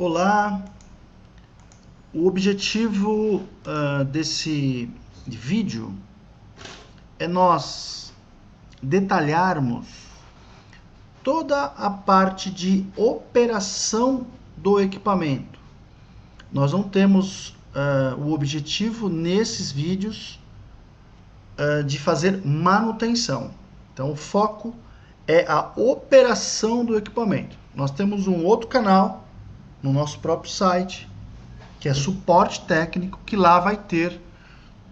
Olá, o objetivo desse vídeo é nós detalharmos toda a parte de operação do equipamento. Nós não temos o objetivo nesses vídeos de fazer manutenção. Então o foco é a operação do equipamento. Nós temos um outro canal no nosso próprio site, que é suporte técnico, que lá vai ter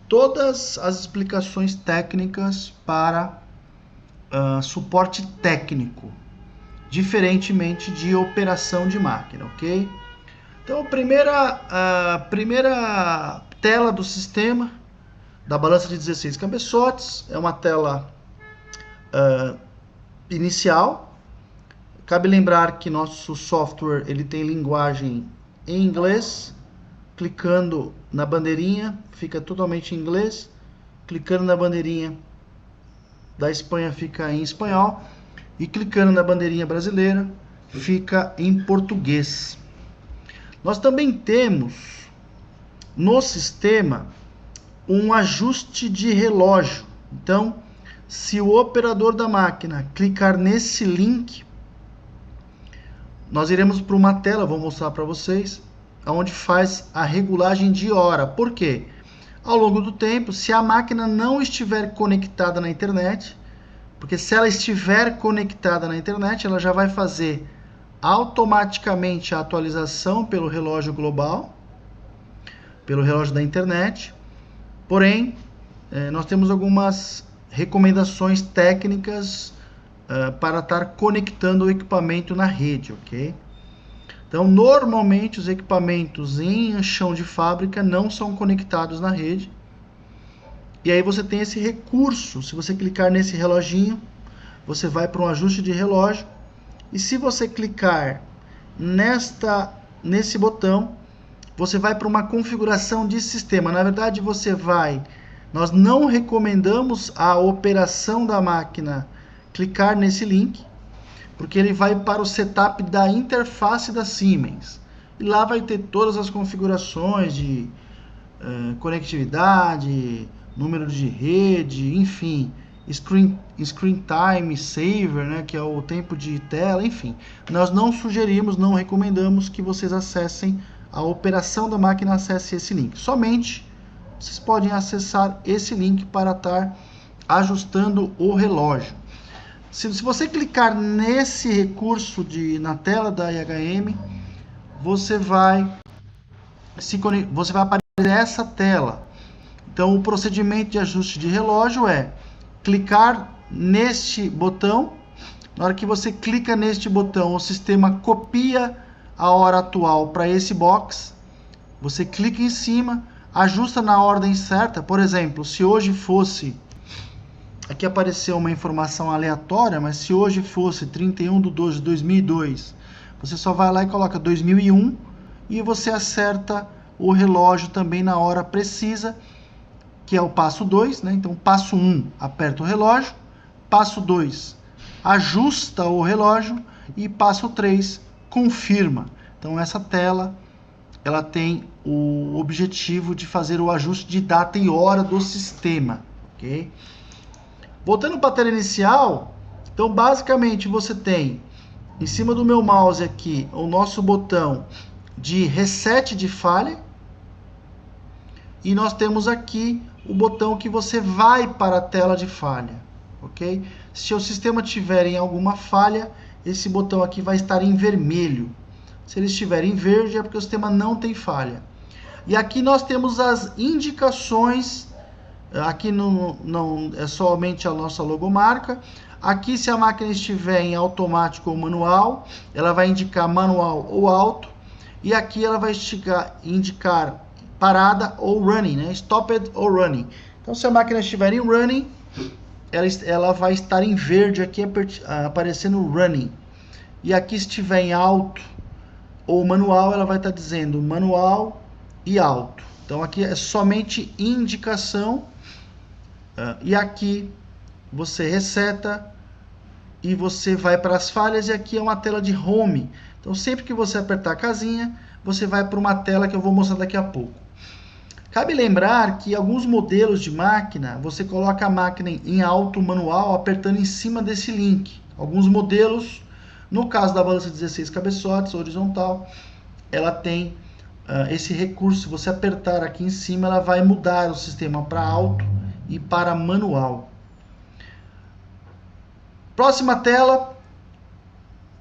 todas as explicações técnicas para suporte técnico, diferentemente de operação de máquina, ok? Então, a primeira tela do sistema da balança de 16 cabeçotes é uma tela inicial. Cabe lembrar que nosso software ele tem linguagem em inglês. Clicando na bandeirinha, fica totalmente em inglês. Clicando na bandeirinha da Espanha, fica em espanhol. E clicando na bandeirinha brasileira, fica em português. Nós também temos no sistema um ajuste de relógio. Então, se o operador da máquina clicar nesse link, nós iremos para uma tela, vou mostrar para vocês, onde faz a regulagem de hora. Por quê? Ao longo do tempo, se a máquina não estiver conectada na internet, porque se ela estiver conectada na internet, ela já vai fazer automaticamente a atualização pelo relógio global, pelo relógio da internet. Porém, nós temos algumas recomendações técnicas para estar conectando o equipamento na rede, ok? Então, normalmente os equipamentos em chão de fábrica não são conectados na rede. E aí você tem esse recurso. Se você clicar nesse reloginho, você vai para um ajuste de relógio. E se você clicar nesse botão, você vai para uma configuração de sistema. Na verdade, nós não recomendamos a operação da máquina clicar nesse link, porque ele vai para o setup da interface da Siemens. E lá vai ter todas as configurações de conectividade, número de rede, enfim, screen time saver, né, que é o tempo de tela, enfim. Nós não sugerimos, não recomendamos que vocês acessem a operação da máquina, acesse esse link. Somente vocês podem acessar esse link para estar ajustando o relógio. Se você clicar nesse recurso na tela da IHM, você vai aparecer essa tela. Então, o procedimento de ajuste de relógio é clicar neste botão. Na hora que você clica neste botão, o sistema copia a hora atual para esse box. Você clica em cima, ajusta na ordem certa. Por exemplo, se hoje fosse... Aqui apareceu uma informação aleatória, mas se hoje fosse 31/12/2002, você só vai lá e coloca 2001 e você acerta o relógio também na hora precisa, que é o passo 2, né? Então, passo 1, aperta o relógio. Passo 2, ajusta o relógio. E passo 3, confirma. Então, essa tela, ela tem o objetivo de fazer o ajuste de data e hora do sistema, ok? Voltando para a tela inicial, então basicamente você tem em cima do meu mouse aqui o nosso botão de reset de falha. E nós temos aqui o botão que você vai para a tela de falha, ok? Se o sistema tiver em alguma falha, esse botão aqui vai estar em vermelho. Se ele estiver em verde, é porque o sistema não tem falha. E aqui nós temos as indicações. Aqui não é somente a nossa logomarca. Aqui, se a máquina estiver em automático ou manual, ela vai indicar manual ou auto. E aqui ela vai indicar parada ou running, né? Stopped ou running. Então, se a máquina estiver em running, ela vai estar em verde aqui, aparecendo running. E aqui, se estiver em auto ou manual, ela vai estar dizendo manual e auto. Então, aqui é somente indicação. E aqui você reseta e você vai para as falhas, e aqui é uma tela de home. Então sempre que você apertar a casinha, você vai para uma tela que eu vou mostrar daqui a pouco. Cabe lembrar que alguns modelos de máquina, você coloca a máquina em alto manual apertando em cima desse link. Alguns modelos, no caso da balança 16 cabeçotes, horizontal, ela tem esse recurso. Se você apertar aqui em cima, ela vai mudar o sistema para alto e para manual. Próxima tela,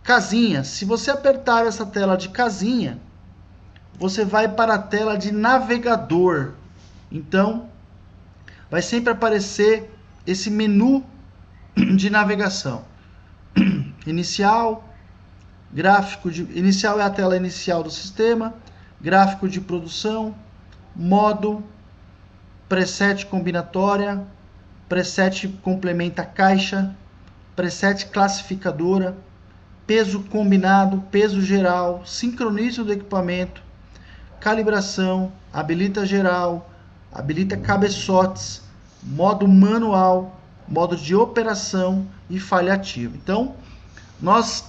casinha. Se você apertar essa tela de casinha, você vai para a tela de navegador. Então, vai sempre aparecer esse menu de navegação. Inicial, gráfico de... Inicial é a tela inicial do sistema, gráfico de produção, modo, preset combinatória, preset complementa caixa, preset classificadora, peso combinado, peso geral, sincronismo do equipamento, calibração, habilita geral, habilita cabeçotes, modo manual, modo de operação e falha ativa. Então, nós,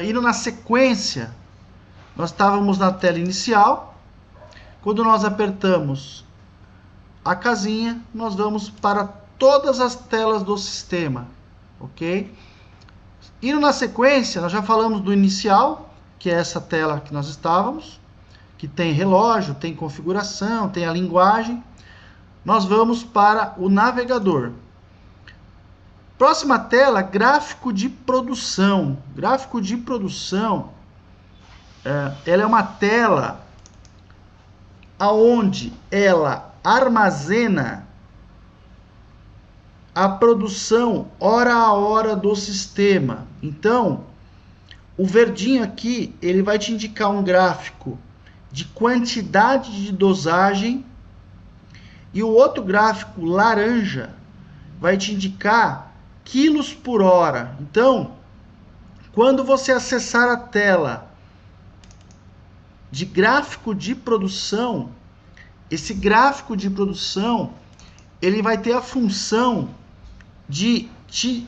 indo na sequência, nós estávamos na tela inicial. Quando nós apertamos a casinha, nós vamos para todas as telas do sistema, ok? Indo na sequência, nós já falamos do inicial, que é essa tela que nós estávamos, que tem relógio, tem configuração, tem a linguagem. Nós vamos para o navegador. Próxima tela, gráfico de produção. Gráfico de produção, ela é uma tela aonde ela armazena a produção hora a hora do sistema. Então, o verdinho aqui, ele vai te indicar um gráfico de quantidade de dosagem, e o outro gráfico laranja vai te indicar quilos por hora. Então, quando você acessar a tela de gráfico de produção, esse gráfico de produção, ele vai ter a função de te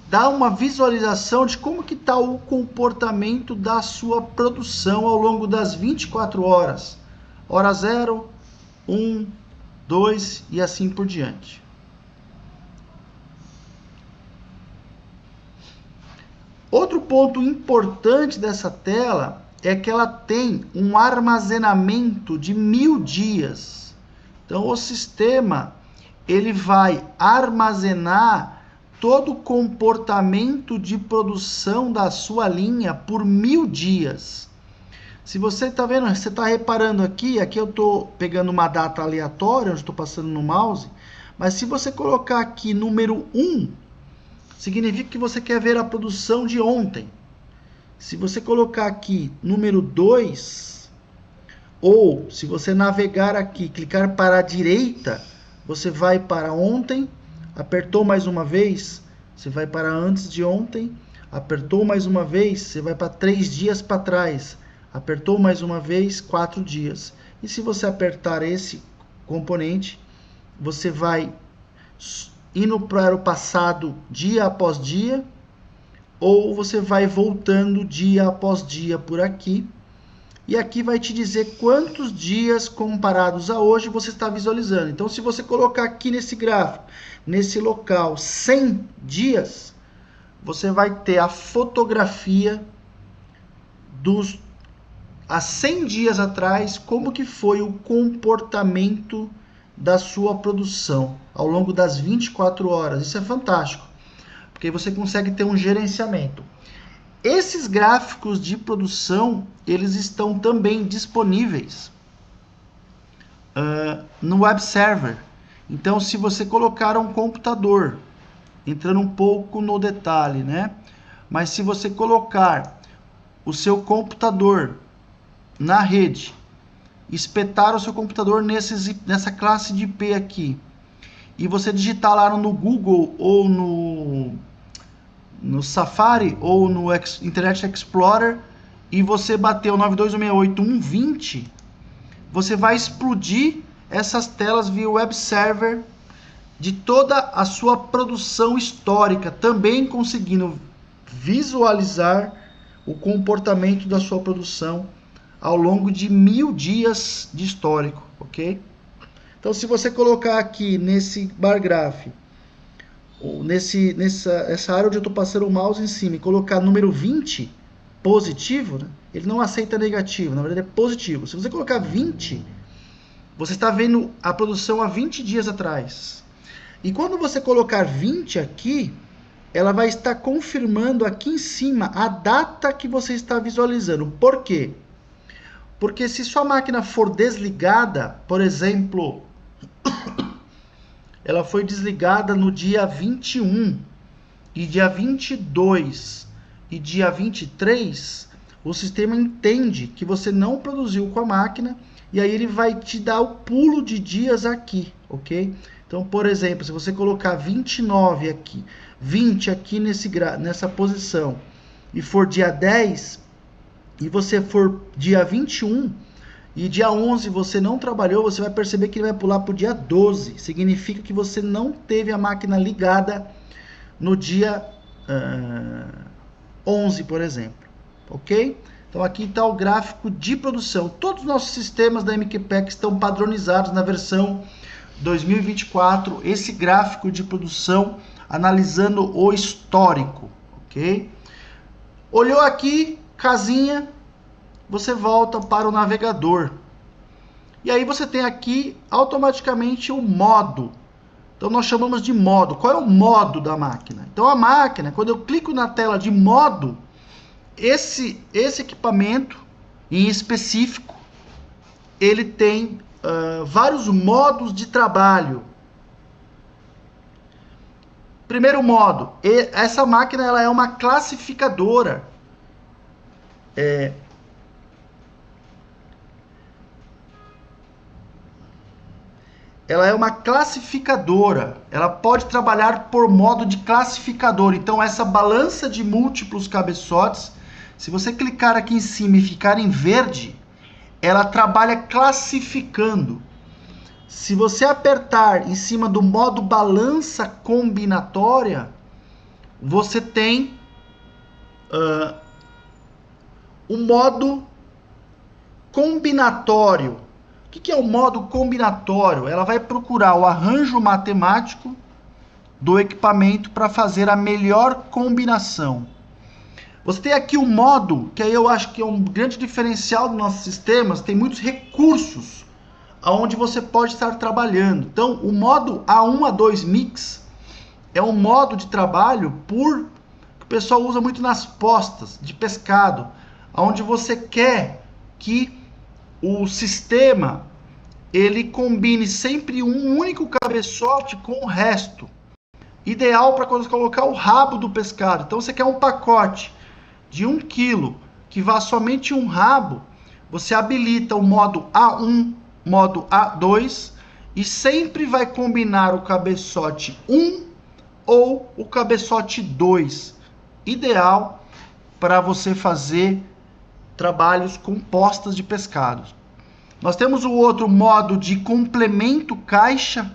dar uma visualização de como que está o comportamento da sua produção ao longo das 24 horas. Hora 0, 1, 2 e assim por diante. Outro ponto importante dessa tela é que ela tem um armazenamento de 1000 dias. Então, o sistema ele vai armazenar todo o comportamento de produção da sua linha por 1000 dias. Se você está vendo, você está reparando aqui eu estou pegando uma data aleatória, onde estou passando no mouse, mas se você colocar aqui número 1, significa que você quer ver a produção de ontem. Se você colocar aqui número 2, ou se você navegar aqui, clicar para a direita, você vai para ontem, apertou mais uma vez, você vai para antes de ontem, apertou mais uma vez, você vai para 3 dias para trás, apertou mais uma vez, 4 dias. E se você apertar esse componente, você vai indo para o passado dia após dia, ou você vai voltando dia após dia por aqui. E aqui vai te dizer quantos dias comparados a hoje você está visualizando. Então, se você colocar aqui nesse gráfico, nesse local, 100 dias, você vai ter a fotografia dos há 100 dias atrás, como que foi o comportamento da sua produção ao longo das 24 horas. Isso é fantástico, porque você consegue ter um gerenciamento. Esses gráficos de produção, eles estão também disponíveis no web server. Então, se você colocar um computador, entrando um pouco no detalhe, né? Mas se você colocar o seu computador na rede, espetar o seu computador nessa classe de IP aqui, e você digitar lá no Google ou no Safari ou no Internet Explorer, e você bater o 92.168.1.20, você vai explodir essas telas via web server de toda a sua produção histórica, também conseguindo visualizar o comportamento da sua produção ao longo de 1000 dias de histórico, ok? Então, se você colocar aqui nesse bar graph, nessa área onde eu estou passando o mouse em cima e colocar número 20 positivo, né? Ele não aceita negativo, na verdade é positivo. Se você colocar 20, você está vendo a produção há 20 dias atrás. E quando você colocar 20 aqui, ela vai estar confirmando aqui em cima a data que você está visualizando. Por quê? Porque se sua máquina for desligada, por exemplo, ela foi desligada no dia 21, e dia 22 e dia 23, o sistema entende que você não produziu com a máquina, e aí ele vai te dar o pulo de dias aqui, ok? Então, por exemplo, se você colocar 29 aqui, 20 aqui nessa posição, e for dia 10, e você for dia 21, e dia 11 você não trabalhou, você vai perceber que ele vai pular para o dia 12. Significa que você não teve a máquina ligada no dia 11, por exemplo. Ok? Então aqui está o gráfico de produção. Todos os nossos sistemas da MQPEC estão padronizados na versão 2024. Esse gráfico de produção analisando o histórico. Ok? Olhou aqui, casinha, você volta para o navegador. E aí você tem aqui automaticamente o modo. Então nós chamamos de modo. Qual é o modo da máquina? Então a máquina, quando eu clico na tela de modo, esse equipamento em específico, ele tem vários modos de trabalho. Primeiro modo, essa máquina ela é uma classificadora. Ela é uma classificadora, ela pode trabalhar por modo de classificador. Então essa balança de múltiplos cabeçotes, se você clicar aqui em cima e ficar em verde, ela trabalha classificando. Se você apertar em cima do modo balança combinatória, você tem o modo combinatório. O que é o modo combinatório? Ela vai procurar o arranjo matemático do equipamento para fazer a melhor combinação. Você tem aqui o modo, que aí eu acho que é um grande diferencial dos nossos sistemas, tem muitos recursos aonde você pode estar trabalhando. Então, o modo A1 A2 Mix é um modo de trabalho que o pessoal usa muito nas postas de pescado, onde você quer que o sistema ele combine sempre um único cabeçote com o resto. Ideal para quando você colocar o rabo do pescado. Então você quer um pacote de 1 kg que vá somente um rabo, você habilita o modo A1, modo A2 e sempre vai combinar o cabeçote 1 ou o cabeçote 2. Ideal para você fazer trabalhos com postas de pescados. Nós temos o outro modo de complemento caixa.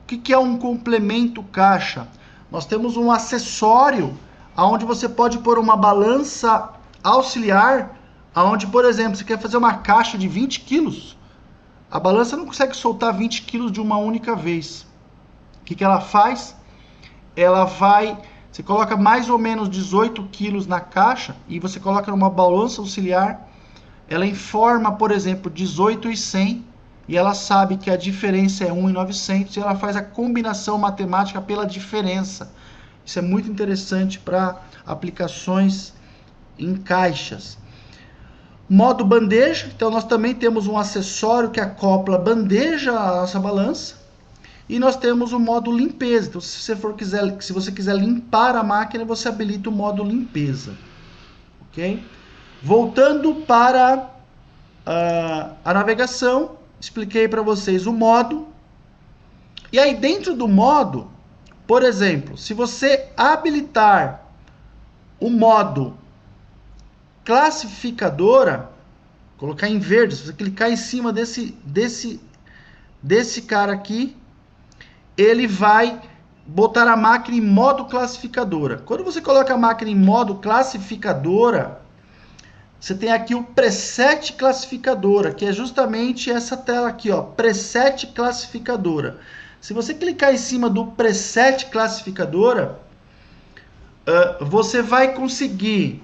O que é um complemento caixa? Nós temos um acessório onde você pode pôr uma balança auxiliar, onde, por exemplo, você quer fazer uma caixa de 20 quilos. A balança não consegue soltar 20 quilos de uma única vez. O que ela faz? Você coloca mais ou menos 18 quilos na caixa e você coloca numa balança auxiliar. Ela informa, por exemplo, 18,100 e ela sabe que a diferença é 1,900 e ela faz a combinação matemática pela diferença. Isso é muito interessante para aplicações em caixas. Modo bandeja, então nós também temos um acessório que acopla bandeja à nossa balança. E nós temos o modo limpeza. Então, se você quiser limpar a máquina, você habilita o modo limpeza. Ok? Voltando para a navegação, expliquei para vocês o modo. E aí dentro do modo, por exemplo, se você habilitar o modo classificadora, colocar em verde, se você clicar em cima desse cara aqui, ele vai botar a máquina em modo classificadora. Quando você coloca a máquina em modo classificadora, você tem aqui o preset classificadora, que é justamente essa tela aqui, ó, preset classificadora. Se você clicar em cima do preset classificadora, você vai conseguir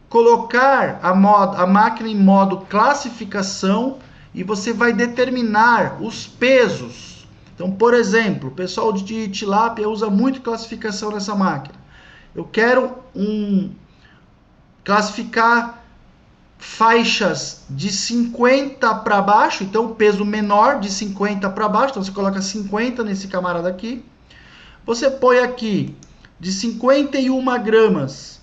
colocar a máquina em modo classificação e você vai determinar os pesos. Então, por exemplo, o pessoal de tilápia usa muito classificação nessa máquina. Eu quero classificar faixas de 50 para baixo, então peso menor de 50 para baixo, então você coloca 50 nesse camarada aqui. Você põe aqui de 51 gramas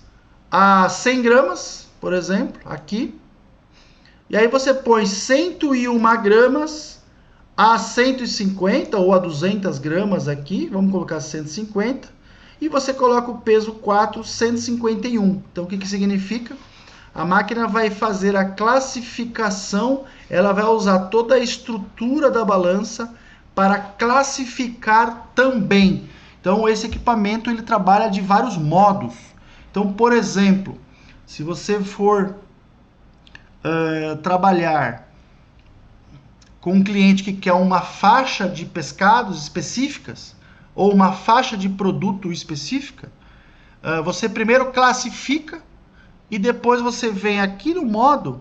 a 100 gramas, por exemplo, aqui. E aí você põe 101 gramas a 150 ou a 200 gramas aqui, vamos colocar 150. E você coloca o peso 4, 151. Então o que que significa? A máquina vai fazer a classificação, ela vai usar toda a estrutura da balança para classificar também. Então, esse equipamento ele trabalha de vários modos. Então, por exemplo, se você for trabalhar com um cliente que quer uma faixa de pescados específicas ou uma faixa de produto específica, você primeiro classifica e depois você vem aqui no modo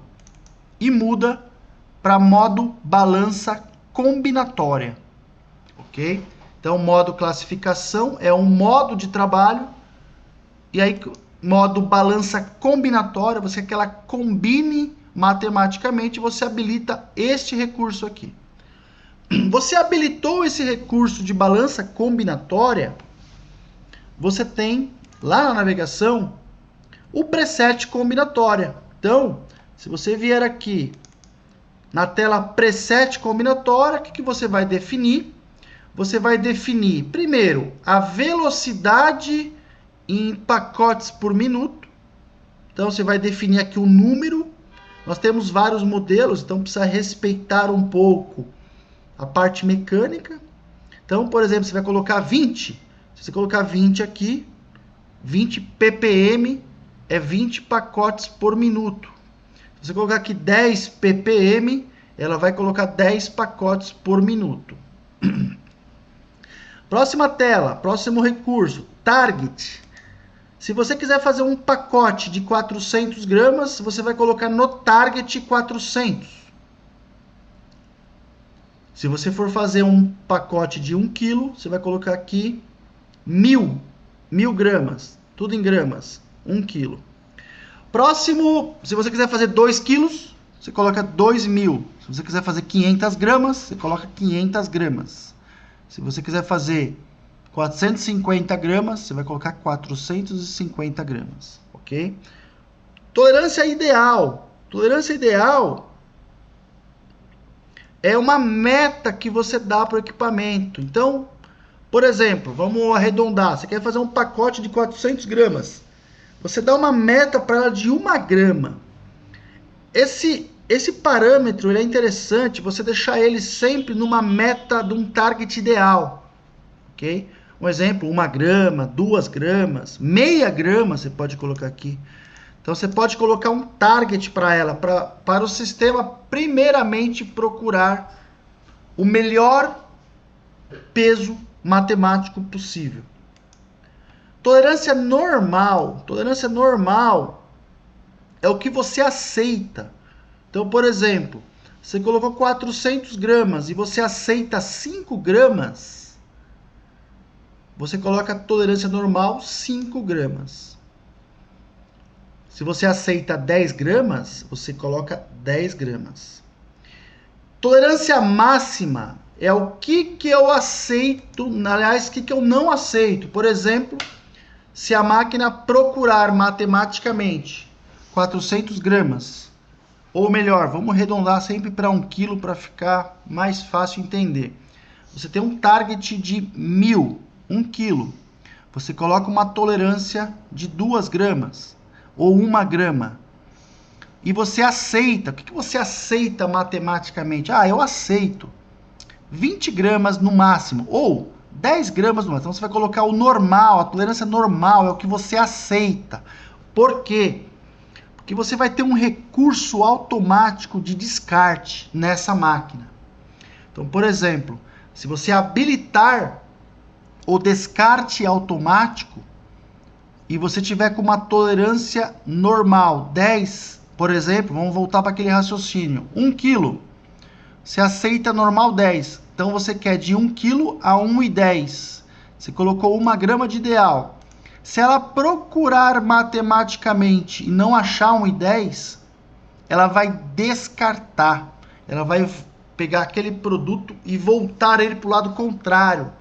e muda para modo balança combinatória, ok? Então, modo classificação é um modo de trabalho, e aí modo balança combinatória, você quer que ela combine matematicamente, você habilita este recurso aqui. Você habilitou esse recurso de balança combinatória, você tem lá na navegação o preset combinatória. Então, se você vier aqui na tela preset combinatória, o que você vai definir? Você vai definir, primeiro, a velocidade em pacotes por minuto. Então, você vai definir aqui o número. Nós temos vários modelos, então precisa respeitar um pouco a parte mecânica. Então, por exemplo, você vai colocar 20. Se você colocar 20 aqui, 20 ppm é 20 pacotes por minuto. Se você colocar aqui 10 ppm, ela vai colocar 10 pacotes por minuto. Próxima tela, próximo recurso, target. Se você quiser fazer um pacote de 400 gramas, você vai colocar no target 400. Se você for fazer um pacote de 1 kg, você vai colocar aqui 1000 gramas, tudo em gramas, 1 kg. Próximo, se você quiser fazer 2 kg, você coloca 2000. Se você quiser fazer 500 gramas, você coloca 500 gramas. Se você quiser fazer 450 gramas, você vai colocar 450 gramas, ok? Tolerância ideal. Tolerância ideal é uma meta que você dá para o equipamento. Então, por exemplo, vamos arredondar. Você quer fazer um pacote de 400 gramas. Você dá uma meta para ela de 1 grama. Esse parâmetro ele é interessante, você deixar ele sempre numa meta de um target ideal, ok? Um exemplo, 1 grama, 2 gramas, meia grama você pode colocar aqui. Então você pode colocar um target para ela, para o sistema primeiramente procurar o melhor peso matemático possível. Tolerância normal é o que você aceita. Então, por exemplo, você colocou 400 gramas e você aceita 5 gramas, você coloca a tolerância normal 5 gramas. Se você aceita 10 gramas, você coloca 10 gramas. Tolerância máxima é o que eu aceito, aliás, o que eu não aceito. Por exemplo, se a máquina procurar matematicamente 400 gramas, ou melhor, vamos arredondar sempre para 1 kg para ficar mais fácil entender. Você tem um target de 1000, 1 kg. Você coloca uma tolerância de 2 gramas ou 1 grama. E você aceita. O que você aceita matematicamente? Eu aceito 20 gramas no máximo ou 10 gramas no máximo. Então você vai colocar o normal, a tolerância normal, é o que você aceita. Por quê? Porque você vai ter um recurso automático de descarte nessa máquina. Então, por exemplo, se você habilitar o descarte automático e você tiver com uma tolerância normal, 10, por exemplo, vamos voltar para aquele raciocínio, 1 kg, você aceita normal 10, então você quer de 1 kg a 1,10, você colocou 1 grama de ideal. Se ela procurar matematicamente e não achar 1,10, ela vai descartar, ela vai pegar aquele produto e voltar ele para o lado contrário,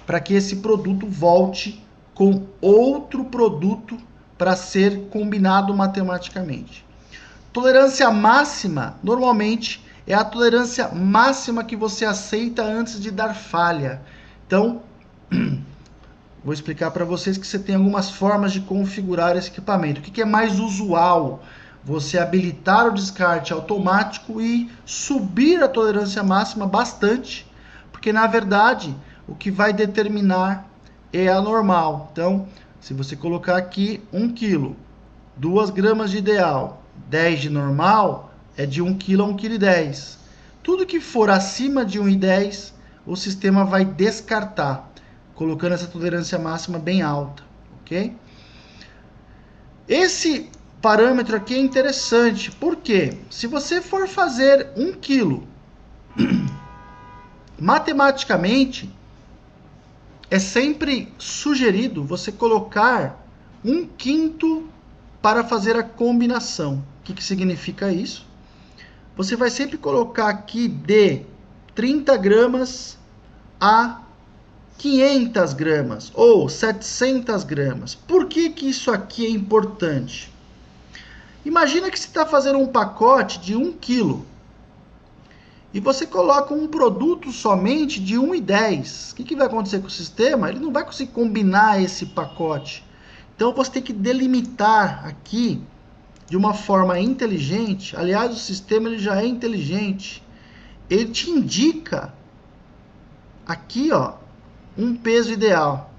para que esse produto volte com outro produto para ser combinado matematicamente. Tolerância máxima, normalmente, é a tolerância máxima que você aceita antes de dar falha. Então, vou explicar para vocês que você tem algumas formas de configurar esse equipamento. O que é mais usual? Você habilitar o descarte automático e subir a tolerância máxima bastante, porque na verdade o que vai determinar é a normal. Então, se você colocar aqui 1 kg, 2 gramas de ideal, 10 de normal, é de 1 kg a 1,10 kg. Tudo que for acima de 1,10, o sistema vai descartar, colocando essa tolerância máxima bem alta, ok? Esse parâmetro aqui é interessante, porque se você for fazer 1 kg, matematicamente, é sempre sugerido você colocar 1/5 para fazer a combinação. O que significa isso? Você vai sempre colocar aqui de 30 gramas a 500 gramas ou 700 gramas. Por que isso aqui é importante? Imagina que você está fazendo um pacote de 1 kg e você coloca um produto somente de 1,10. O que vai acontecer com o sistema? Ele não vai conseguir combinar esse pacote. Então você tem que delimitar aqui de uma forma inteligente. Aliás, o sistema ele já é inteligente. Ele te indica aqui, ó, um peso ideal.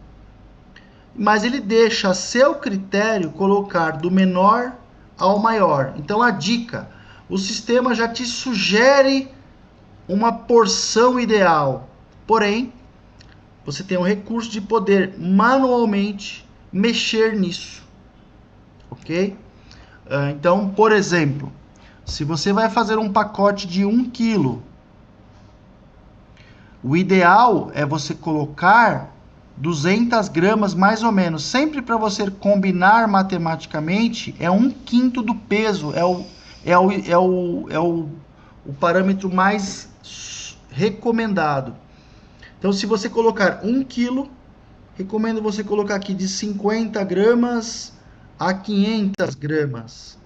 Mas ele deixa a seu critério colocar do menor ao maior. Então a dica, o sistema já te sugere uma porção ideal. Porém, você tem o recurso de poder manualmente mexer nisso. Ok? Então, por exemplo, se você vai fazer um pacote de 1 kg, o ideal é você colocar 200 gramas mais ou menos. Sempre para você combinar matematicamente, é 1/5 do peso. O parâmetro mais recomendado. Então, se você colocar 1 kg, recomendo você colocar aqui de 50 gramas a 500 gramas.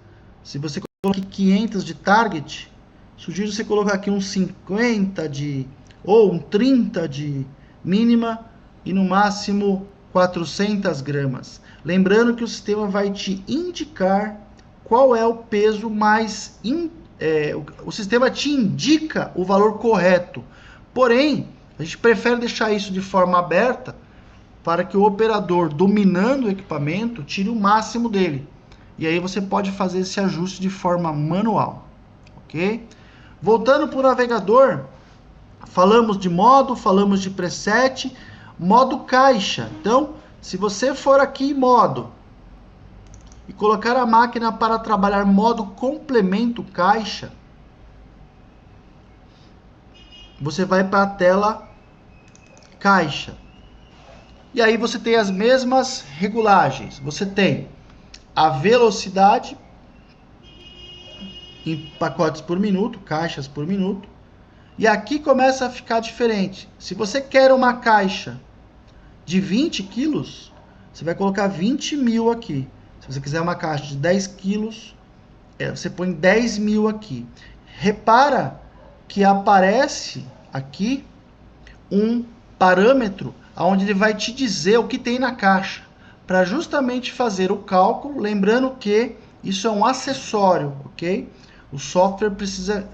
Se você coloca 500 de target, sugiro você colocar aqui uns 50 ou um 30 de mínima e no máximo 400 gramas. Lembrando que o sistema vai te indicar qual é o peso mais o sistema te indica o valor correto. Porém, a gente prefere deixar isso de forma aberta para que o operador, dominando o equipamento, tire o máximo dele. E aí você pode fazer esse ajuste de forma manual. Ok? Voltando para o navegador, falamos de modo, falamos de preset, modo caixa. Então, se você for aqui em modo e colocar a máquina para trabalhar modo complemento caixa, você vai para a tela caixa. E aí você tem as mesmas regulagens. Você tem a velocidade em pacotes por minuto, caixas por minuto. E aqui começa a ficar diferente. Se você quer uma caixa de 20 quilos, você vai colocar 20.000 aqui. Se você quiser uma caixa de 10 quilos, você põe 10.000 aqui. Repara que aparece aqui um parâmetro onde ele vai te dizer o que tem na caixa, para justamente fazer o cálculo, lembrando que isso é um acessório, ok? O software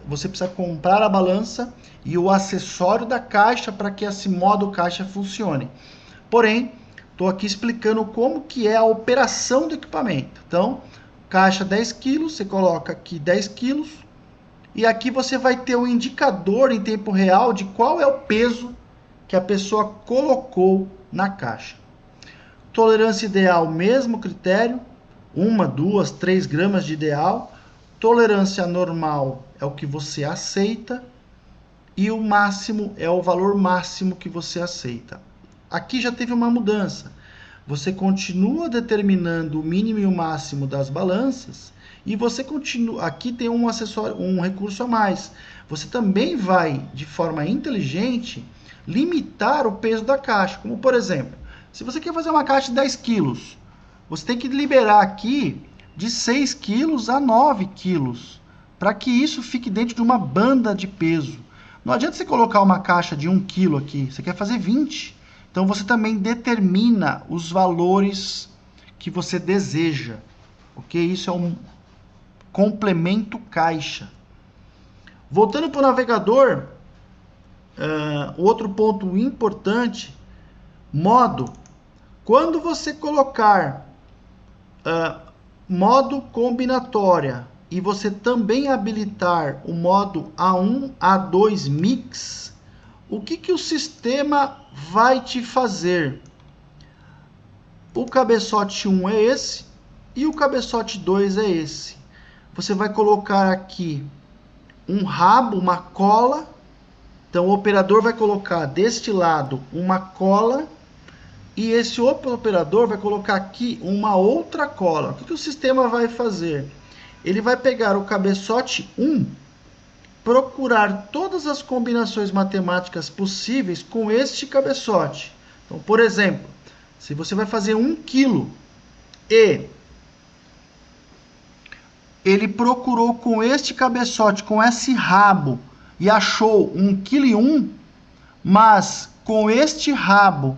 você precisa comprar a balança e o acessório da caixa para que esse modo caixa funcione. Porém, estou aqui explicando como que é a operação do equipamento. Então, caixa 10 kg, você coloca aqui 10 kg e aqui você vai ter um indicador em tempo real de qual é o peso que a pessoa colocou na caixa. Tolerância ideal, mesmo critério, 1, 2, 3 gramas de ideal. Tolerância normal é o que você aceita e o máximo é o valor máximo que você aceita. Aqui já teve uma mudança. Você continua determinando o mínimo e o máximo das balanças e você continua. Aqui tem um acessório, um recurso a mais. Você também vai, de forma inteligente, limitar o peso da caixa. Como, por exemplo, se você quer fazer uma caixa de 10 quilos, você tem que liberar aqui de 6 quilos a 9 quilos, para que isso fique dentro de uma banda de peso. Não adianta você colocar uma caixa de 1 quilo aqui, você quer fazer 20. Então você também determina os valores que você deseja, ok? Isso é um complemento caixa. Voltando para o navegador, outro ponto importante, modo. Quando você colocar modo combinatória e você também habilitar o modo A1, A2 Mix, o que o sistema vai te fazer? O cabeçote 1 é esse e o cabeçote 2 é esse. Você vai colocar aqui um rabo, uma cola. Então o operador vai colocar deste lado uma cola e esse outro operador vai colocar aqui uma outra cola. O que o sistema vai fazer? Ele vai pegar o cabeçote 1, procurar todas as combinações matemáticas possíveis com este cabeçote. Então, por exemplo, se você vai fazer 1 quilo e ele procurou com este cabeçote, com esse rabo, e achou 1,1 kg, mas com este rabo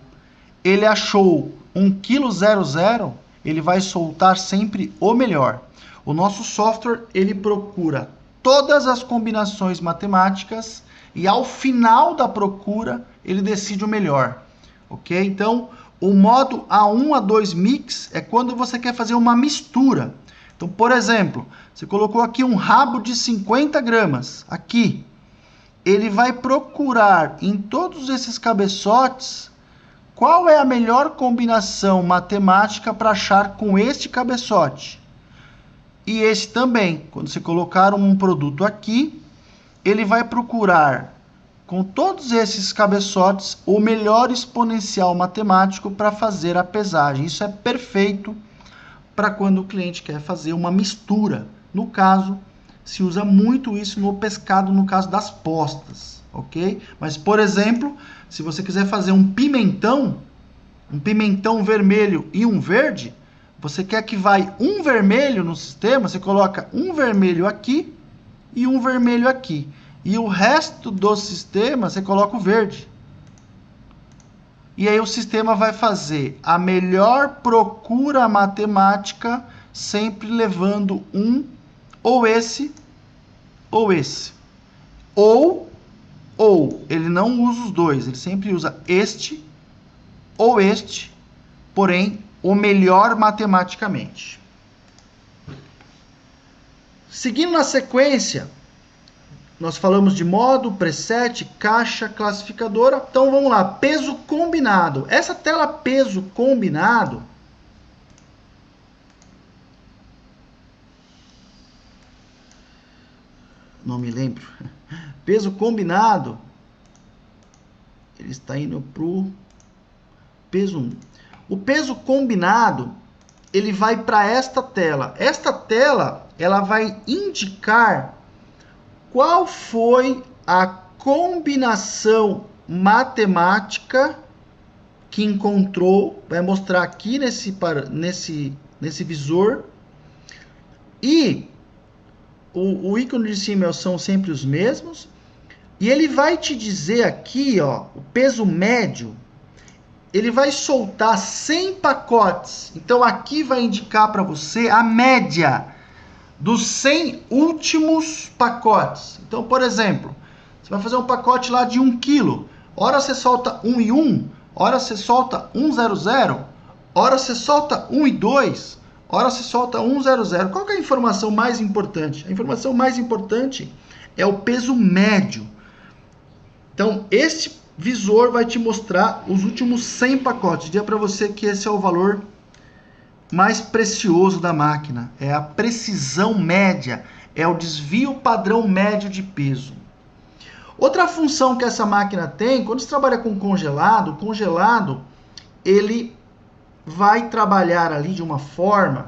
ele achou 1,00 kg, ele vai soltar sempre o melhor. O nosso software, ele procura todas as combinações matemáticas e ao final da procura ele decide o melhor, ok? Então, o modo A1, A2 Mix é quando você quer fazer uma mistura. Então, por exemplo, você colocou aqui um rabo de 50 gramas, aqui. Ele vai procurar em todos esses cabeçotes qual é a melhor combinação matemática para achar com este cabeçote. E este também, quando você colocar um produto aqui, ele vai procurar com todos esses cabeçotes o melhor exponencial matemático para fazer a pesagem. Isso é perfeito para quando o cliente quer fazer uma mistura. No caso, se usa muito isso no pescado, no caso das postas, ok? Mas, por exemplo, se você quiser fazer um pimentão vermelho e um verde, você quer que vai um vermelho no sistema, você coloca um vermelho aqui e um vermelho aqui. E o resto do sistema, você coloca o verde. E aí o sistema vai fazer a melhor procura matemática, sempre levando um, ou esse, ou esse. Ou ele não usa os dois, ele sempre usa este ou este, porém, o melhor matematicamente. Seguindo na sequência, nós falamos de modo, preset, caixa, classificadora. Então vamos lá, peso combinado. Essa tela peso combinado, não me lembro. Peso combinado, ele está indo para o peso 1. O peso combinado, ele vai para esta tela. Esta tela, ela vai indicar qual foi a combinação matemática que encontrou. Vai mostrar aqui nesse visor. E o ícone de cima são sempre os mesmos. E ele vai te dizer aqui, ó, o peso médio. Ele vai soltar 100 pacotes. Então aqui vai indicar para você a média dos 100 últimos pacotes. Então, por exemplo, você vai fazer um pacote lá de 1 kg. Hora você solta 1 e 1, hora você solta 100, hora você solta 1 e 2, hora você solta 100. Qual que é a informação mais importante? A informação mais importante é o peso médio. Então, esse visor vai te mostrar os últimos 100 pacotes. Diga para você que esse é o valor mais precioso da máquina. É a precisão média, é o desvio padrão médio de peso. Outra função que essa máquina tem, quando você trabalha com congelado, o congelado ele vai trabalhar ali de uma forma,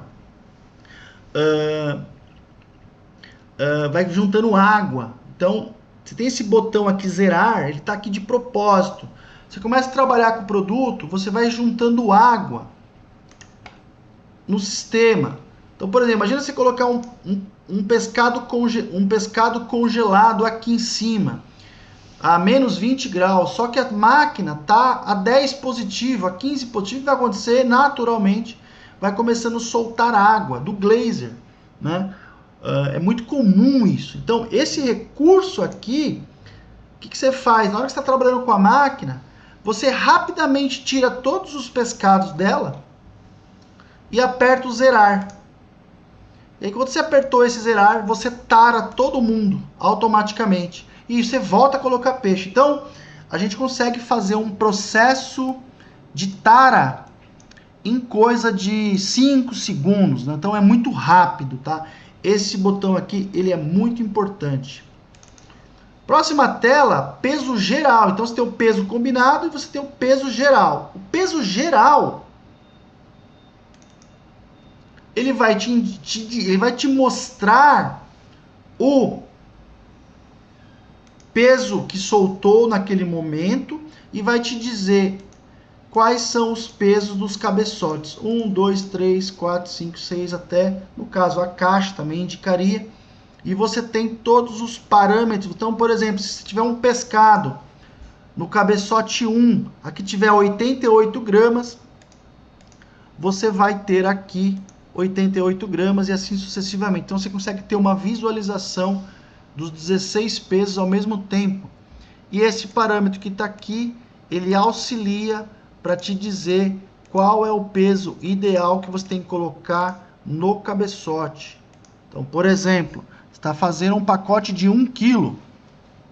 vai juntando água. Então, você tem esse botão aqui, zerar, ele está aqui de propósito. Você começa a trabalhar com o produto, você vai juntando água no sistema. Então, por exemplo, imagina você colocar um pescado congelado aqui em cima, a menos 20 graus, só que a máquina está a 10 positivo, a 15 positivo, vai acontecer naturalmente, vai começando a soltar água do glazer, né? É muito comum isso. Então, esse recurso aqui, o que você faz? Na hora que você está trabalhando com a máquina, você rapidamente tira todos os pescados dela e aperta o zerar. E aí, quando você apertou esse zerar, você tara todo mundo automaticamente. E você volta a colocar peixe. Então, a gente consegue fazer um processo de tara em coisa de 5 segundos. Né? Então, é muito rápido, tá? Esse botão aqui, ele é muito importante. Próxima tela, peso geral. Então, você tem o peso combinado e você tem o peso geral. O peso geral, ele vai te mostrar o peso que soltou naquele momento e vai te dizer quais são os pesos dos cabeçotes. 1, 2, 3, 4, 5, 6, até, no caso, a caixa também indicaria. E você tem todos os parâmetros. Então, por exemplo, se tiver um pescado no cabeçote 1, aqui tiver 88 gramas, você vai ter aqui 88 gramas e assim sucessivamente. Então, você consegue ter uma visualização dos 16 pesos ao mesmo tempo. E esse parâmetro que está aqui, ele auxilia para te dizer qual é o peso ideal que você tem que colocar no cabeçote. Então, por exemplo, você está fazendo um pacote de 1 kg.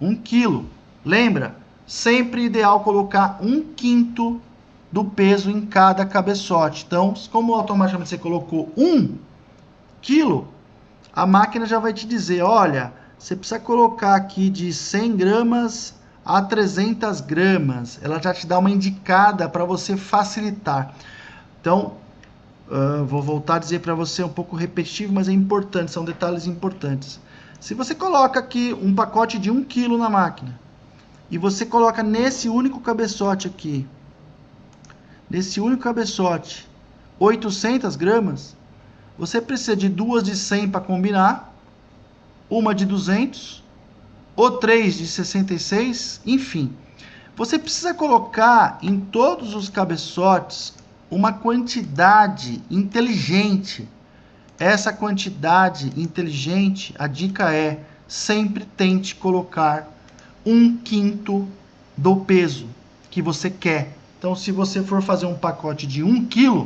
1 kg. Lembra? Sempre ideal colocar 1/5 do peso em cada cabeçote. Então, como automaticamente você colocou 1 kg, a máquina já vai te dizer, olha, você precisa colocar aqui de 100 gramas a 300 gramas. Ela já te dá uma indicada para você facilitar. Então, vou voltar a dizer para você, um pouco repetitivo, mas é importante, são detalhes importantes. Se você coloca aqui um pacote de 1 kg na máquina, e você coloca nesse único cabeçote aqui, 800 gramas, você precisa de 2 de 100 para combinar, uma de 200, ou 3 de 66, enfim. Você precisa colocar em todos os cabeçotes uma quantidade inteligente. Essa quantidade inteligente, a dica é, sempre tente colocar 1/5 do peso que você quer. Então, se você for fazer um pacote de 1 kg,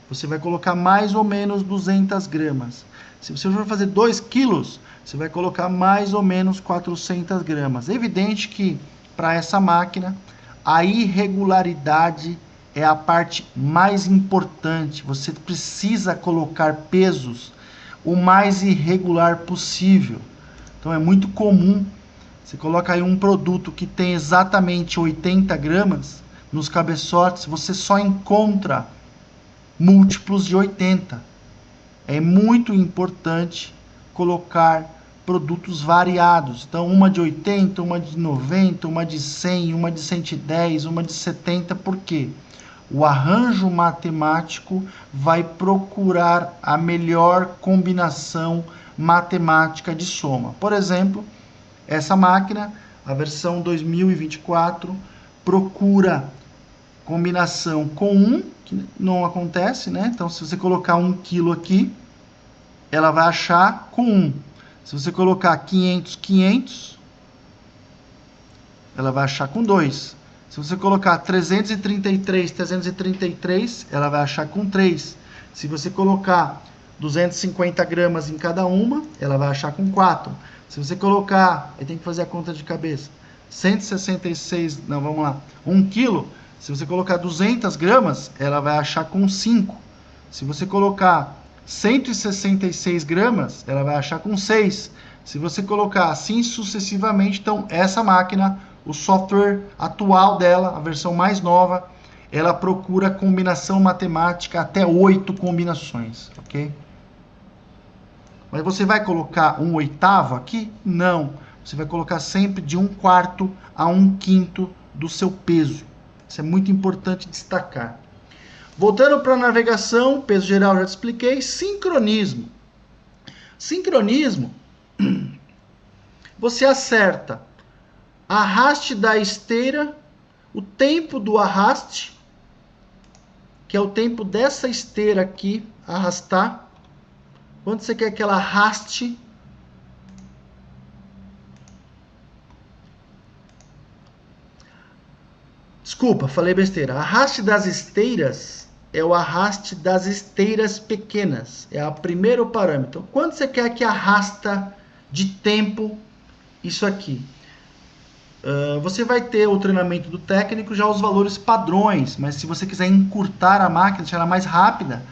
você vai colocar mais ou menos 200 gramas. Se você for fazer 2 quilos, você vai colocar mais ou menos 400 gramas. É evidente que, para essa máquina, a irregularidade é a parte mais importante. Você precisa colocar pesos o mais irregular possível. Então, é muito comum. Você coloca aí um produto que tem exatamente 80 gramas nos cabeçotes, você só encontra múltiplos de 80. É muito importante colocar produtos variados. Então, uma de 80, uma de 90, uma de 100, uma de 110, uma de 70. Por quê? O arranjo matemático vai procurar a melhor combinação matemática de soma. Por exemplo, essa máquina, a versão 2024, procura combinação com 1, que não acontece, né? Então, se você colocar 1 kg aqui, ela vai achar com 1. Se você colocar 500, 500, ela vai achar com 2. Se você colocar 333, 333, ela vai achar com 3. Se você colocar 250 gramas em cada uma, ela vai achar com 4. Se você colocar, aí tem que fazer a conta de cabeça, 166, não, vamos lá, 1 quilo, se você colocar 200 gramas, ela vai achar com 5. Se você colocar 166 gramas, ela vai achar com 6. Se você colocar assim sucessivamente, então essa máquina, o software atual dela, a versão mais nova, ela procura combinação matemática até 8 combinações, ok? Mas você vai colocar 1/8 aqui? Não. Você vai colocar sempre de 1/4 a 1/5 do seu peso. Isso é muito importante destacar. Voltando para a navegação, peso geral já te expliquei. Sincronismo. Sincronismo, você acerta arraste da esteira, o tempo do arraste, que é o tempo dessa esteira aqui, arrastar. Quando você quer que ela arraste, desculpa, falei besteira. Arraste das esteiras é o arraste das esteiras pequenas. É o primeiro parâmetro. Quando você quer que arrasta de tempo isso aqui? Você vai ter o treinamento do técnico, já os valores padrões, mas se você quiser encurtar a máquina, deixar ela mais rápida,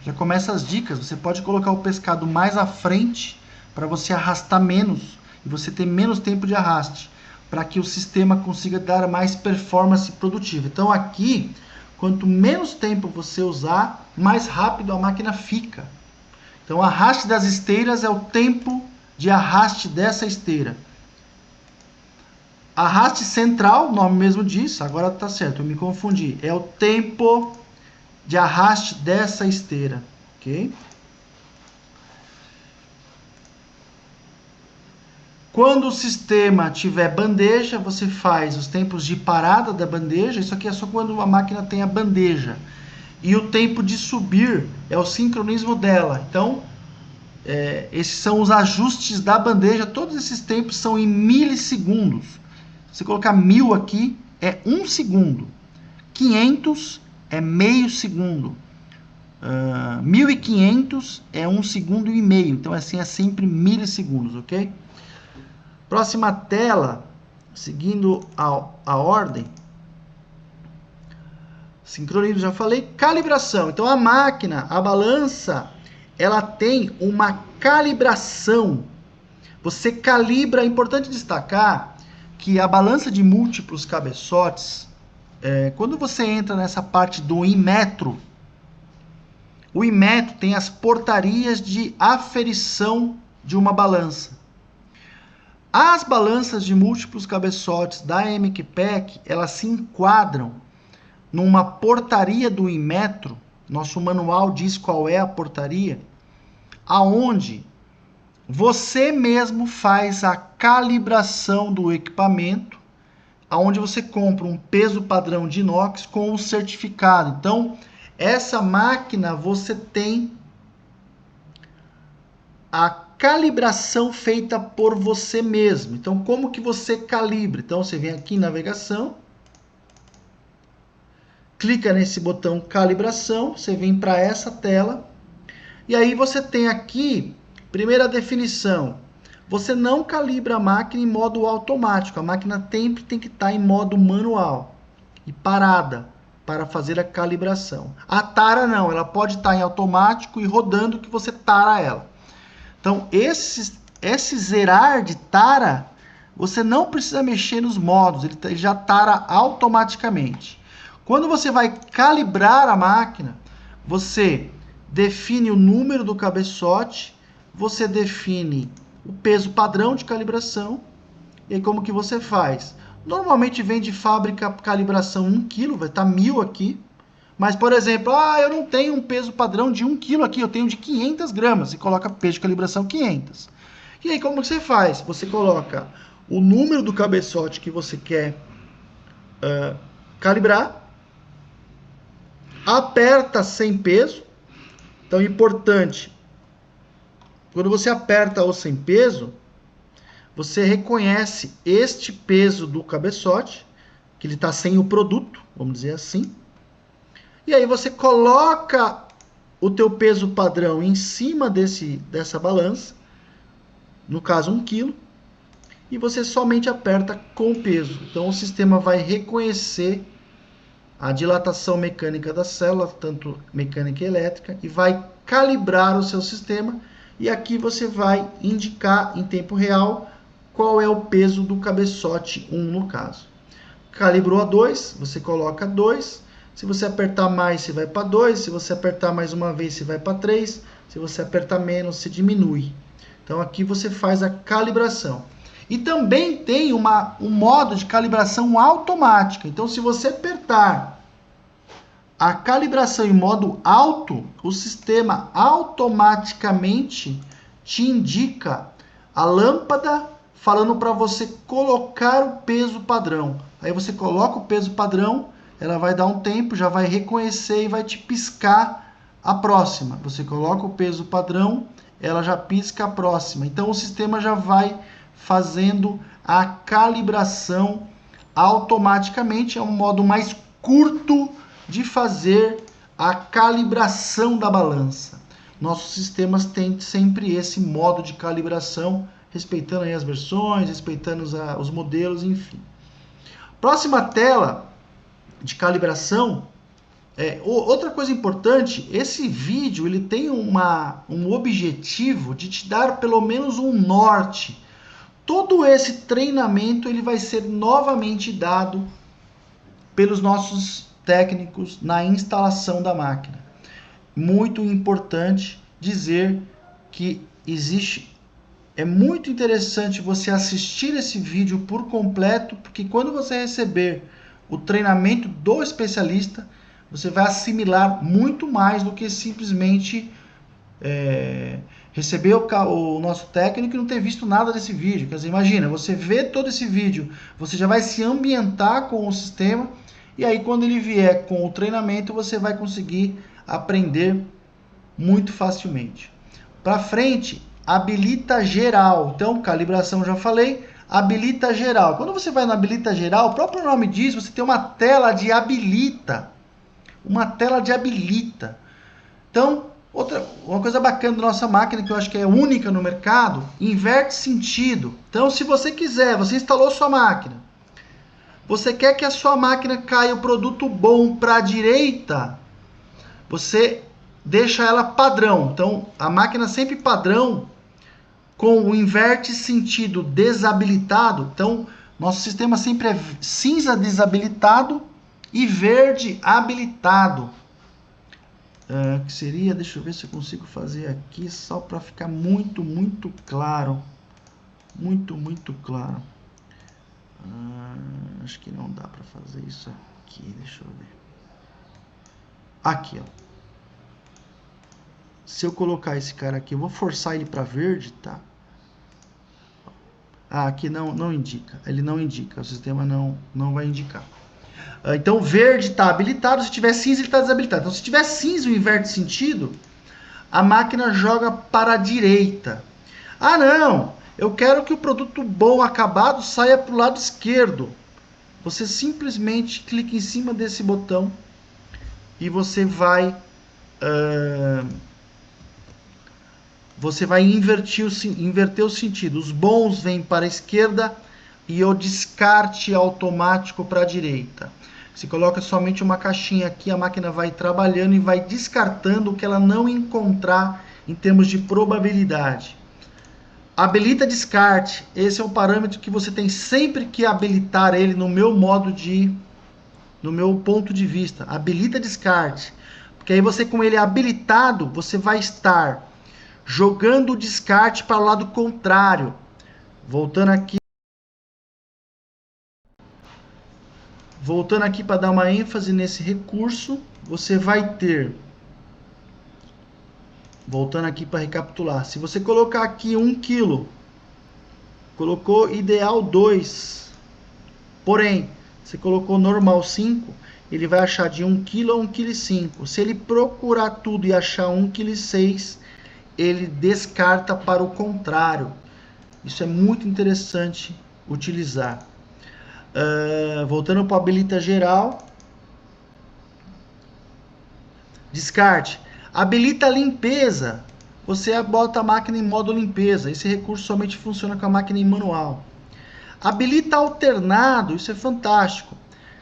já começa as dicas. Você pode colocar o pescado mais à frente para você arrastar menos e você ter menos tempo de arraste, para que o sistema consiga dar mais performance produtiva. Então aqui, quanto menos tempo você usar, mais rápido a máquina fica. Então o arraste das esteiras é o tempo de arraste dessa esteira. Arraste central, o nome mesmo diz, agora tá certo, eu me confundi. É o tempo de arraste dessa esteira, ok? Quando o sistema tiver bandeja, você faz os tempos de parada da bandeja. Isso aqui é só quando a máquina tem a bandeja. E o tempo de subir é o sincronismo dela. Então, esses são os ajustes da bandeja. Todos esses tempos são em milissegundos. Se você colocar 1000 aqui, é 1 segundo. 500 é meio segundo. 1500 é 1 segundo e meio. Então, assim, é sempre milissegundos, ok? Próxima tela, seguindo a ordem. Sincronismo, já falei. Calibração. Então, a máquina, a balança, ela tem uma calibração. Você calibra, é importante destacar que a balança de múltiplos cabeçotes, quando você entra nessa parte do Inmetro, o Inmetro tem as portarias de aferição de uma balança. As balanças de múltiplos cabeçotes da MQPEC, elas se enquadram numa portaria do Inmetro, nosso manual diz qual é a portaria, aonde você mesmo faz a calibração do equipamento, aonde você compra um peso padrão de inox com o certificado. Então, essa máquina você tem a calibração feita por você mesmo. Então, como que você calibra? Então, você vem aqui em navegação, clica nesse botão calibração, você vem para essa tela, e aí você tem aqui, primeira definição, você não calibra a máquina em modo automático, a máquina sempre tem que estar em modo manual e parada para fazer a calibração. A tara não, ela pode estar em automático e rodando que você tara ela. Então, esse zerar de tara, você não precisa mexer nos modos, ele já tara automaticamente. Quando você vai calibrar a máquina, você define o número do cabeçote, você define o peso padrão de calibração, e aí como que você faz? Normalmente vem de fábrica calibração 1 kg, vai estar 1000 aqui. Mas, por exemplo, eu não tenho um peso padrão de 1 kg aqui, eu tenho de 500 gramas. E coloca peso de calibração 500. E aí, como você faz? Você coloca o número do cabeçote que você quer calibrar, aperta sem peso. Então, é importante quando você aperta o sem peso, você reconhece este peso do cabeçote, que ele está sem o produto, vamos dizer assim. E aí você coloca o teu peso padrão em cima dessa balança, no caso 1 kg, e você somente aperta com o peso. Então o sistema vai reconhecer a dilatação mecânica da célula, tanto mecânica e elétrica, e vai calibrar o seu sistema. E aqui você vai indicar em tempo real qual é o peso do cabeçote 1 no caso. Calibrou a 2, você coloca 2. Se você apertar mais, você vai para 2. Se você apertar mais uma vez, você vai para 3. Se você apertar menos, você diminui. Então aqui você faz a calibração. E também tem um modo de calibração automática. Então se você apertar a calibração em modo alto, o sistema automaticamente te indica a lâmpada falando para você colocar o peso padrão. Aí você coloca o peso padrão, ela vai dar um tempo, já vai reconhecer e vai te piscar a próxima. Você coloca o peso padrão, ela já pisca a próxima. Então o sistema já vai fazendo a calibração automaticamente. É um modo mais curto de fazer a calibração da balança. Nossos sistemas têm sempre esse modo de calibração, respeitando aí as versões, respeitando os modelos, enfim. Próxima tela de calibração. Outra coisa importante, esse vídeo ele tem um objetivo de te dar pelo menos um norte. Todo esse treinamento ele vai ser novamente dado pelos nossos técnicos na instalação da máquina. Muito importante dizer que é muito interessante você assistir esse vídeo por completo, porque quando você receber o treinamento do especialista, você vai assimilar muito mais do que simplesmente receber o nosso técnico e não ter visto nada desse vídeo. Quer dizer, imagina, você vê todo esse vídeo, você já vai se ambientar com o sistema, e aí quando ele vier com o treinamento, você vai conseguir aprender muito facilmente. Para frente, habilita geral. Então, calibração já falei, habilita geral. Quando você vai no habilita geral, o próprio nome diz, você tem uma tela de habilita. Uma tela de habilita. Então, uma coisa bacana da nossa máquina, que eu acho que é única no mercado, inverte sentido. Então, se você quiser, você instalou sua máquina, você quer que a sua máquina caia o produto bom para a direita, você deixa ela padrão. Então, a máquina sempre padrão, com o inverte sentido desabilitado. Então, nosso sistema sempre é cinza desabilitado e verde habilitado. Que seria, deixa eu ver se eu consigo fazer aqui só para ficar muito claro. Muito claro. Acho que não dá para fazer isso aqui, deixa eu ver. Aqui, ó. Se eu colocar esse cara aqui, eu vou forçar ele para verde, tá? Aqui não indica. Ele não indica. O sistema não vai indicar. Então, verde está habilitado. Se tiver cinza, ele está desabilitado. Então, se tiver cinza e inverte sentido, a máquina joga para a direita. Ah, não! Eu quero que o produto bom acabado saia para o lado esquerdo. Você simplesmente clica em cima desse botão e você vai inverter o sentido. Os bons vêm para a esquerda e o descarte automático para a direita. Você coloca somente uma caixinha aqui, a máquina vai trabalhando e vai descartando o que ela não encontrar em termos de probabilidade. Habilita descarte. Esse é um parâmetro que você tem sempre que habilitar ele no meu ponto de vista. Habilita descarte. Porque aí você, com ele habilitado, você vai estar jogando o descarte para o lado contrário. Voltando aqui para dar uma ênfase nesse recurso, você vai ter, voltando aqui para recapitular, se você colocar aqui 1 kg, colocou ideal 2, porém, você colocou normal 5, ele vai achar de 1 kg a 1,5 kg. Se ele procurar tudo e achar 1,6 kg, ele descarta para o contrário. Isso é muito interessante utilizar. Voltando para o habilita geral. Descarte. Habilita a limpeza. Você bota a máquina em modo limpeza. Esse recurso somente funciona com a máquina em manual. Habilita alternado. Isso é fantástico.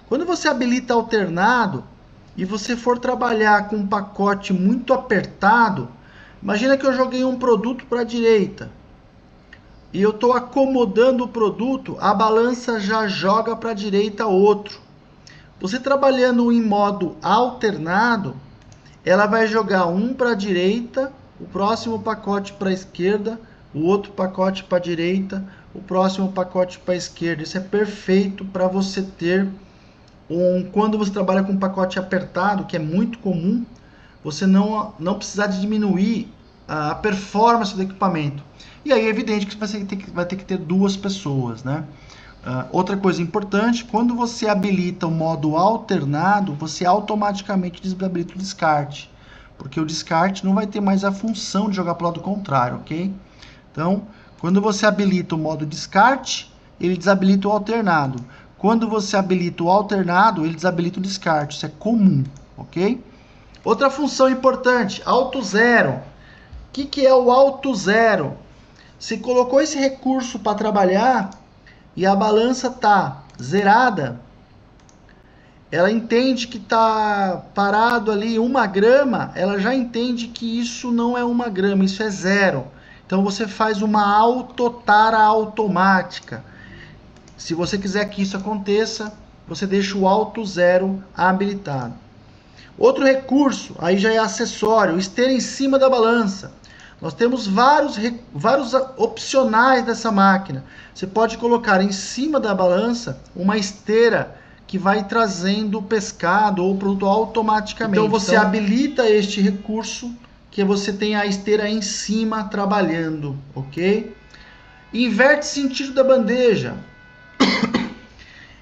Quando você habilita alternado e você for trabalhar com um pacote muito apertado, imagina que eu joguei um produto para a direita e eu estou acomodando o produto, a balança já joga para a direita outro. Você trabalhando em modo alternado, ela vai jogar um para a direita, o próximo pacote para a esquerda, o outro pacote para a direita, o próximo pacote para a esquerda. Isso é perfeito para você ter quando você trabalha com um pacote apertado, que é muito comum, você não precisar de diminuir a performance do equipamento. E aí é evidente que você vai ter que ter duas pessoas, né? Outra coisa importante, quando você habilita o modo alternado, você automaticamente desabilita o descarte, porque o descarte não vai ter mais a função de jogar para o lado contrário, ok? Então, quando você habilita o modo descarte, ele desabilita o alternado. Quando você habilita o alternado, ele desabilita o descarte. Isso é comum, ok? Outra função importante, alto zero. O que é o alto zero? Você colocou esse recurso para trabalhar e a balança está zerada, ela entende que está parado ali 1 grama, ela já entende que isso não é 1 grama, isso é zero. Então você faz uma autotara automática. Se você quiser que isso aconteça, você deixa o alto zero habilitado. Outro recurso, aí já é acessório, esteira em cima da balança. Nós temos vários opcionais dessa máquina. Você pode colocar em cima da balança uma esteira que vai trazendo o pescado ou o produto automaticamente. Então você habilita este recurso, que você tem a esteira em cima trabalhando, ok? Inverte sentido da bandeja.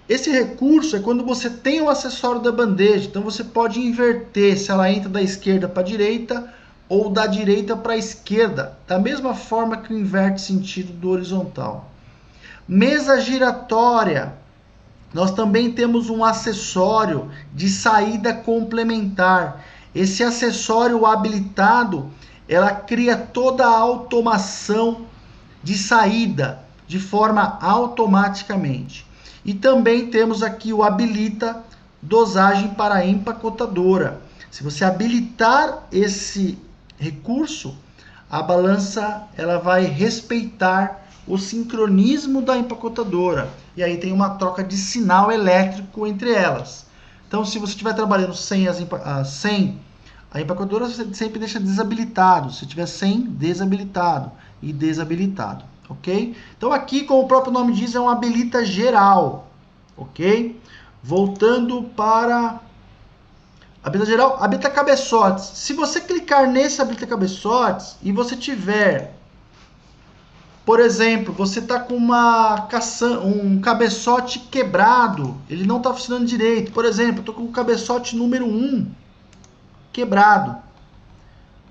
Esse recurso é quando você tem o acessório da bandeja. Então você pode inverter se ela entra da esquerda para a direita ou da direita para a esquerda, da mesma forma que o inverte sentido do horizontal. Mesa giratória. Nós também temos um acessório de saída complementar. Esse acessório habilitado, ela cria toda a automação de saída de forma automaticamente. E também temos aqui o habilita dosagem para empacotadora. Se você habilitar esse recurso, a balança ela vai respeitar o sincronismo da empacotadora. E aí tem uma troca de sinal elétrico entre elas. Então, se você estiver trabalhando sem a empacotadora, você sempre deixa desabilitado. Se tiver sem, desabilitado e desabilitado. Ok? Então aqui, como o próprio nome diz, é um habilita geral, ok? Voltando para habilita geral, habilita cabeçotes. Se você clicar nesse habilita cabeçotes e você tiver, por exemplo, você está com um cabeçote quebrado, ele não está funcionando direito. Por exemplo, estou com o cabeçote número 1 quebrado.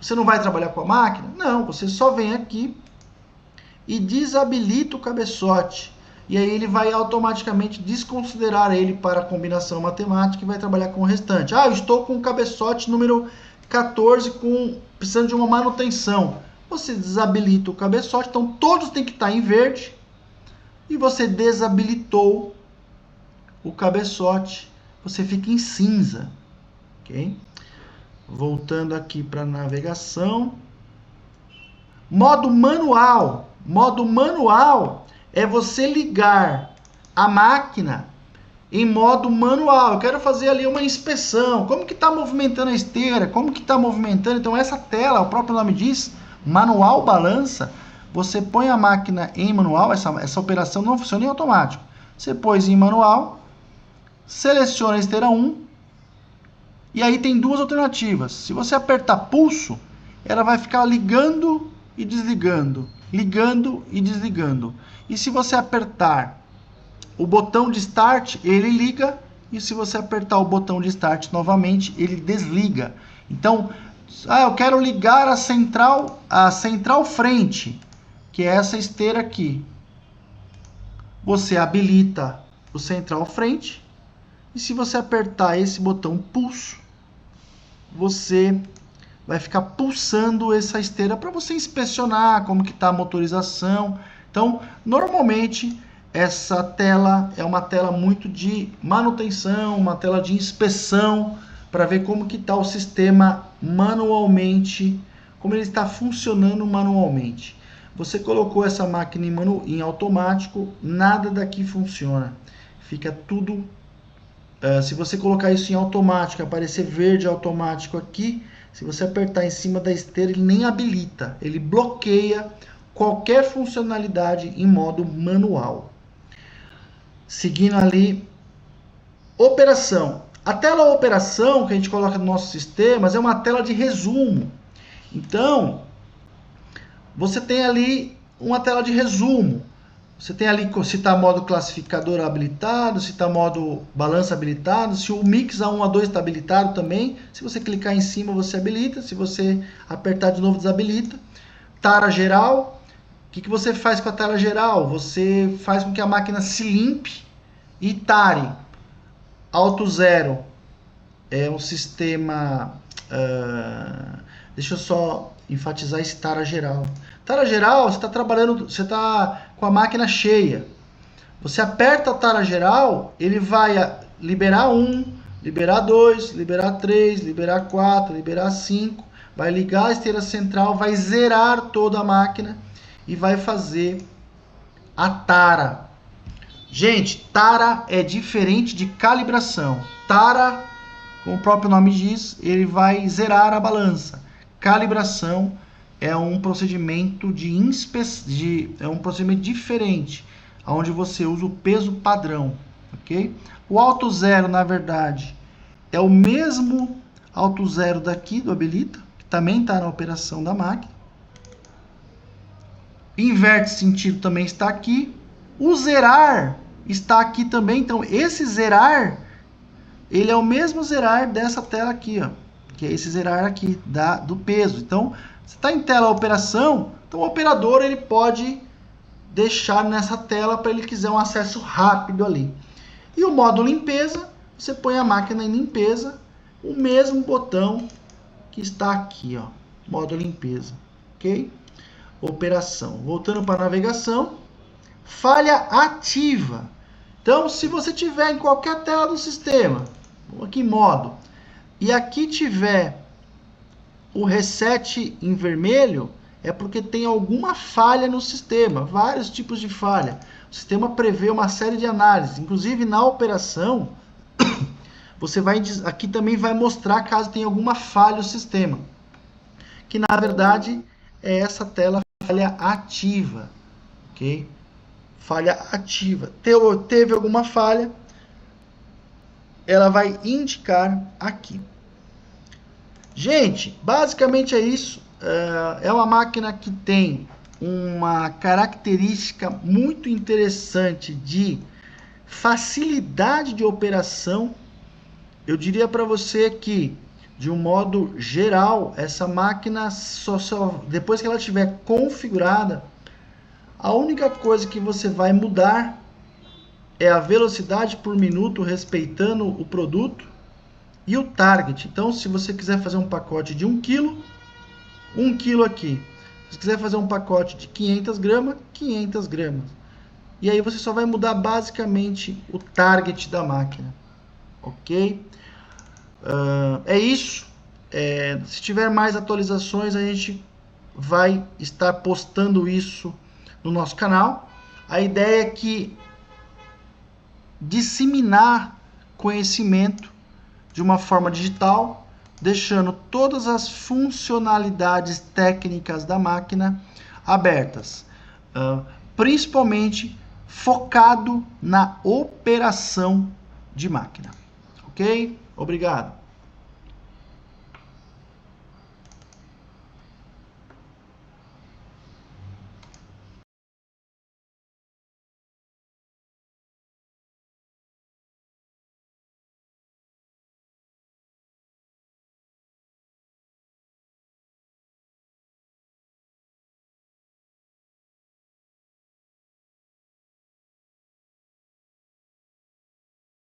Você não vai trabalhar com a máquina? Não, você só vem aqui e desabilita o cabeçote. E aí ele vai automaticamente desconsiderar ele para a combinação matemática e vai trabalhar com o restante. Eu estou com o cabeçote número 14 precisando de uma manutenção. Você desabilita o cabeçote, então todos têm que estar em verde. E você desabilitou o cabeçote, você fica em cinza. Ok? Voltando aqui para a navegação. Modo manual. Modo manual é você ligar a máquina em modo manual. Eu quero fazer ali uma inspeção. Como que está movimentando a esteira? Como que está movimentando? Então essa tela, o próprio nome diz, manual balança. Você põe a máquina em manual, essa operação não funciona em automático. Você pôs em manual, seleciona a esteira 1, e aí tem duas alternativas. Se você apertar pulso, ela vai ficar ligando e desligando. Ligando e desligando. E se você apertar o botão de start, ele liga. E se você apertar o botão de start novamente, ele desliga. Então, Ah, eu quero ligar a central frente, que é essa esteira aqui. Você habilita o central frente e se você apertar esse botão pulso, você vai ficar pulsando essa esteira para você inspecionar como que está a motorização. Então, normalmente essa tela é uma tela muito de manutenção, uma tela de inspeção para ver como que está o sistema manualmente, como ele está funcionando manualmente. Você colocou essa máquina em automático, nada daqui funciona. Fica tudo... se você colocar isso em automático, aparecer verde automático aqui, se você apertar em cima da esteira, ele nem habilita. Ele bloqueia qualquer funcionalidade em modo manual. Seguindo ali, operação. A tela operação que a gente coloca nos nossos sistemas é uma tela de resumo. Então, você tem ali uma tela de resumo. Você tem ali se está modo classificador habilitado, se está modo balança habilitado, se o mix A1, A2 está habilitado também. Se você clicar em cima, você habilita. Se você apertar de novo, desabilita. Tara geral. O que você faz com a tara geral? Você faz com que a máquina se limpe e tare. Auto zero é um sistema... deixa eu só enfatizar esse tara geral. Tara geral, você está trabalhando, você está com a máquina cheia. Você aperta a tara geral, ele vai liberar 1, liberar 2, liberar 3, liberar 4, liberar 5, vai ligar a esteira central, vai zerar toda a máquina e vai fazer a tara. Gente, tara é diferente de calibração. Tara, como o próprio nome diz, ele vai zerar a balança. Calibração é um procedimento é um procedimento diferente, onde você usa o peso padrão, ok? O auto zero, na verdade, é o mesmo auto zero daqui do habilita, que também está na operação da máquina. Inverte sentido também está aqui. O zerar está aqui também. Então, esse zerar, ele é o mesmo zerar dessa tela aqui, ó, que é esse zerar aqui do peso. Então, você está em tela operação, então o operador ele pode deixar nessa tela para ele quiser um acesso rápido ali. E o modo limpeza, você põe a máquina em limpeza, o mesmo botão que está aqui, ó, modo limpeza, ok? Operação. Voltando para a navegação, falha ativa. Então, se você tiver em qualquer tela do sistema, aqui em modo, e aqui tiver o reset em vermelho, é porque tem alguma falha no sistema, vários tipos de falha. O sistema prevê uma série de análises, inclusive na operação, você vai aqui também vai mostrar caso tenha alguma falha no sistema, que na verdade é essa tela falha ativa, ok? Falha ativa. Teve alguma falha, ela vai indicar aqui. Gente, basicamente é isso. É uma máquina que tem uma característica muito interessante de facilidade de operação. Eu diria para você que, de um modo geral, essa máquina, depois que ela estiver configurada, a única coisa que você vai mudar é a velocidade por minuto, respeitando o produto, e o target. Então, se você quiser fazer um pacote de 1 kg, 1 kg aqui. Se você quiser fazer um pacote de 500 gramas, 500 gramas. E aí você só vai mudar basicamente o target da máquina. Ok? É isso. Se tiver mais atualizações, a gente vai estar postando isso no nosso canal. A ideia é que disseminar conhecimento de uma forma digital, deixando todas as funcionalidades técnicas da máquina abertas, principalmente focado na operação de máquina. Ok? Obrigado.